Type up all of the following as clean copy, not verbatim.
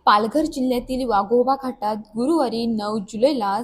पालघर जिल्ह्यातील वाघोबा घाटात गुरुवारी 9 जुलैला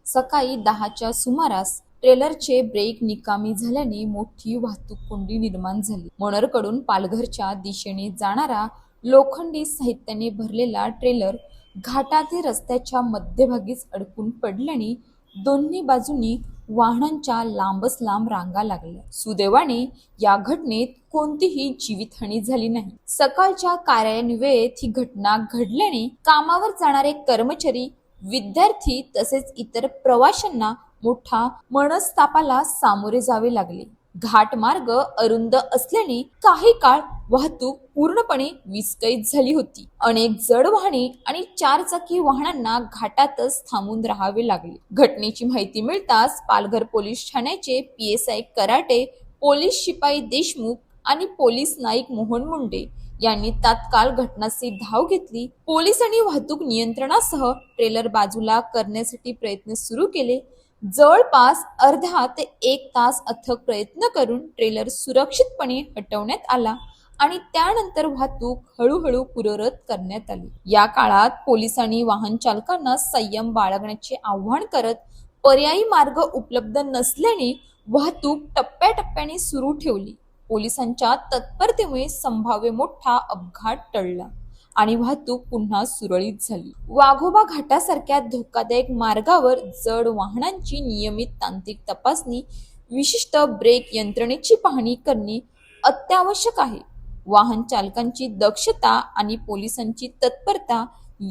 सकाळी 10च्या सुमारास ट्रेलरचे ब्रेक निकामी झाल्याने मोठी वाहतूक कोंडी निर्माण झाली। मनोरकडून पालघरच्या दिशेने जाणारा लोखंडी साहित्याने भरलेला ट्रेलर घाटातील रस्त्याच्या मध्यभागीच अडकून पडल्याने दोन्ही बाजूंनी वाहनांच्या लांबच लांब रांगा लागल्या। सुदैवाने या घटनेत कोणतीही जीवितहानी झाली नाही। सकाळच्या कार्यान्वयेत ही घटना घडल्याने कामावर जाणारे कर्मचारी, विद्यार्थी तसेच इतर प्रवाशांना मोठा मनस्तापाला सामोरे जावे लागले। घाट मार्ग अरुंद असल्याने काही काळ वाहतूक पूर्णपणे विस्कळीत झाली होती। अनेक जड वाहने आणि चारचाकी वाहनांना घाटातच थांबून राहावे लागले। घटनेची माहिती मिळताच पालघर पोलीस ठाण्याचे PSI कराटे, पोलीस शिपाई देशमुख आणि पोलीस नाईक मोहन मुंडे यांनी तात्काळ घटनास्थळी धाव घेतली। पोलिसांनी वाहतूक नियंत्रणासह ट्रेलर बाजूला करण्यासाठी प्रयत्न सुरू केले। जवळपास अर्धा ते 1 तास अथक प्रयत्न करून ट्रेलर सुरक्षितपणे हटवण्यात आला आणि त्यानंतर वाहतूक हळूहळू पूर्ववत करण्यात आली। या काळात पोलिसांनी वाहन चालकांना संयम बाळगण्याचे आवाहन करत पर्यायी मार्ग उपलब्ध नसल्याने वाहतूक टप्प्याटप्प्याने सुरू ठेवली। पोलिसांच्या तत्परतेमुळे संभाव्य मोठा अपघात टळला आणि वाहतूक पुन्हा सुरळीत झाली। वाघोबा घाटासारख्या धोकादायक मार्गावर जड वाहनांची नियमित तांत्रिक तपासणी, विशिष्ट ब्रेक यंत्रणेची पाहणी करणे अत्यावश्यक आहे। वाहन चालकांची दक्षता आणि पोलिसांची तत्परता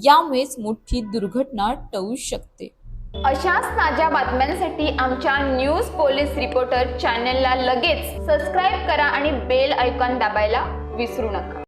यामुळेच मोठी दुर्घटना टळू शकते। अशाच ताज्या बातम्यांसाठी आमच्या न्यूज पोलीस रिपोर्टर चॅनलला लगेच सबस्क्राईब करा आणि बेल आयकॉन दाबायला विसरू नका।